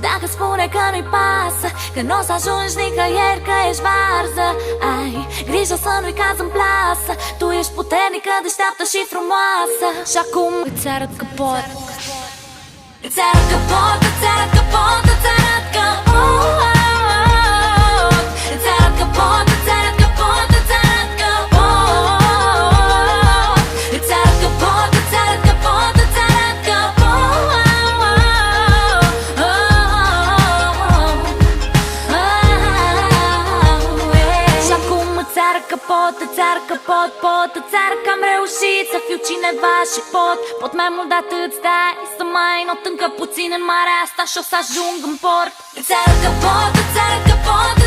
Dacă spune că nu-i pasă, că n-o să ajungi nicăieri, că ești varză, ai grijă să nu-i cazi în plasă. Tu ești puternică, deșteaptă și frumoasă. Și acum îți arăt că pot. Îți arăt că pot, îți arăt că pot, îți arăt că pot. Îți arăt că pot, îți arăt că pot, îți arăt că pot. Îți arăt că pot, îți arăt că pot, îți arăt că pot. Și acum îți arăt că pot, îți arăt că pot, pot. Îți arăt că am reușit să fiu cineva și pot mai mult de atât, stai să mai not încă puțin în marea asta și o să ajung în port. Îți arăt că pot, îți arăt că pot.